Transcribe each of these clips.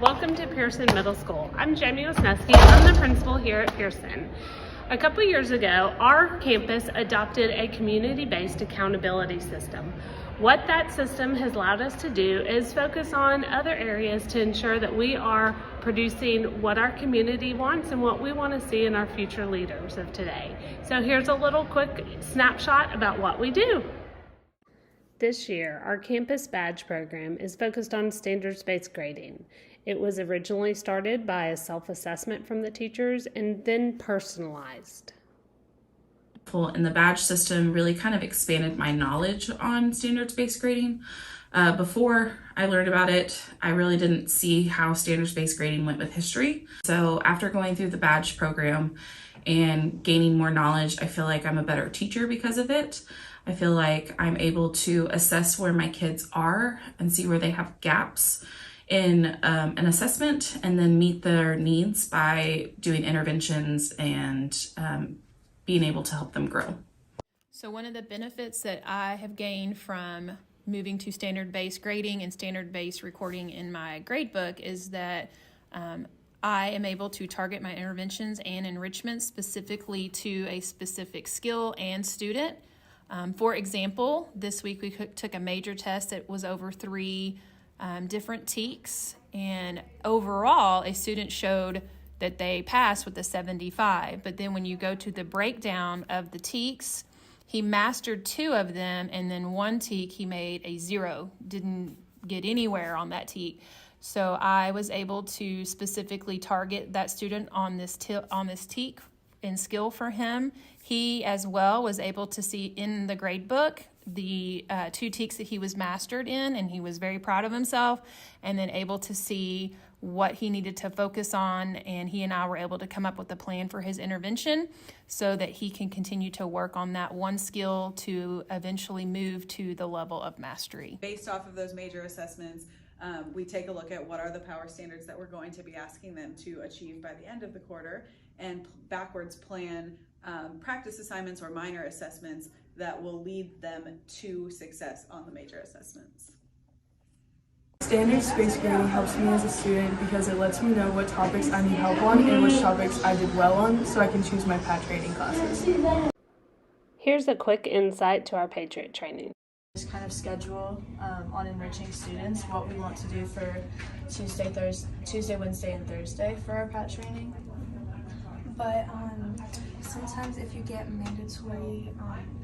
Welcome to Pearson Middle School. I'm Jamie Wisniewski, and I'm the principal here at Pearson. A couple years ago, our campus adopted a community-based accountability system. What that system has allowed us to do is focus on other areas to ensure that we are producing what our community wants and what we want to see in our future leaders of today. So here's a little quick snapshot about what we do. This year, our campus badge program is focused on standards-based grading. It was originally started by a self-assessment from the teachers and then personalized. And the badge system really kind of expanded my knowledge on standards-based grading. Before I learned about it, I really didn't see how standards-based grading went with history. So after going through the badge program and gaining more knowledge, I feel like I'm a better teacher because of it. I feel like I'm able to assess where my kids are and see where they have gaps in an assessment, and then meet their needs by doing interventions and being able to help them grow. So one of the benefits that I have gained from moving to standard-based grading and standard-based recording in my gradebook is that I am able to target my interventions and enrichments specifically to a specific skill and student. For example, this week we took a major test that was over 3 different TEKs, and overall a student showed that they passed with a 75, but then when you go to the breakdown of the TEKs, he mastered 2 of them, and then 1 TEK he made a 0, didn't get anywhere on that TEK. So I was able to specifically target that student on this TEK in skill for him. He as well was able to see in the grade book the 2 TEKs that he was mastered in, and he was very proud of himself, and then able to see what he needed to focus on, and he and I were able to come up with a plan for his intervention so that he can continue to work on that one skill to eventually move to the level of mastery. Based off of those major assessments, we take a look at what are the power standards that we're going to be asking them to achieve by the end of the quarter, and backwards plan practice assignments or minor assessments that will lead them to success on the major assessments. Standards-based grading helps me as a student because it lets me know what topics I need help on and which topics I did well on, so I can choose my patch rating classes. Here's a quick insight to our Patriot training. Just kind of schedule on enriching students what we want to do for Tuesday, Wednesday, and Thursday for our patch training. But sometimes if you get mandatory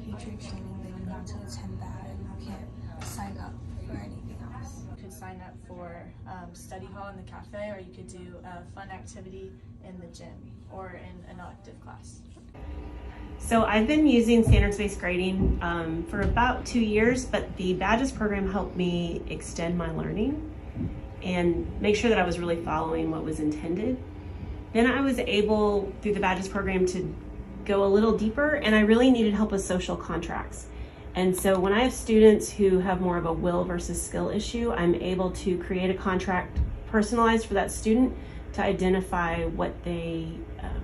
Patriot training, then you have to attend that and you can't sign up for anything else. You could sign up for study hall in the cafe, or you could do a fun activity in the gym or in an elective class. So I've been using standards-based grading for about 2 years, but the badges program helped me extend my learning and make sure that I was really following what was intended. Then I was able, through the badges program, to go a little deeper, and I really needed help with social contracts. And so when I have students who have more of a will versus skill issue, I'm able to create a contract personalized for that student to identify what they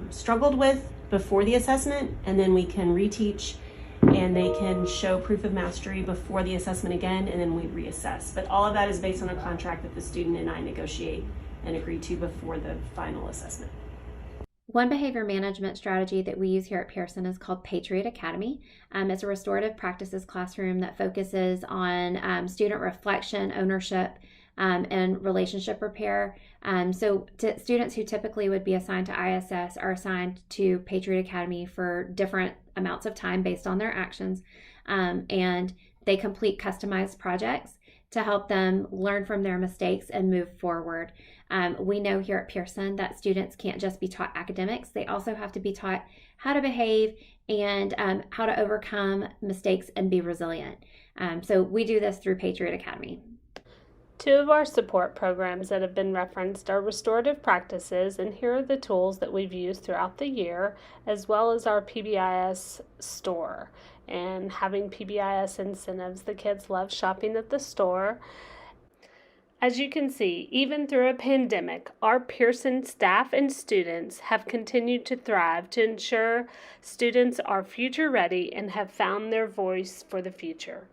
struggled with before the assessment, and then we can reteach and they can show proof of mastery before the assessment again, and then we reassess. But all of that is based on a contract that the student and I negotiate and agree to before the final assessment. One behavior management strategy that we use here at Pearson is called Patriot Academy. It's a restorative practices classroom that focuses on student reflection, ownership, and relationship repair. So students who typically would be assigned to ISS are assigned to Patriot Academy for different amounts of time based on their actions, and they complete customized projects to help them learn from their mistakes and move forward. We know here at Pearson that students can't just be taught academics. They also have to be taught how to behave and how to overcome mistakes and be resilient. So we do this through Patriot Academy. 2 of our support programs that have been referenced are restorative practices, and here are the tools that we've used throughout the year, as well as our PBIS store. And having PBIS incentives, the kids love shopping at the store. As you can see, even through a pandemic, our Pearson staff and students have continued to thrive to ensure students are future ready and have found their voice for the future.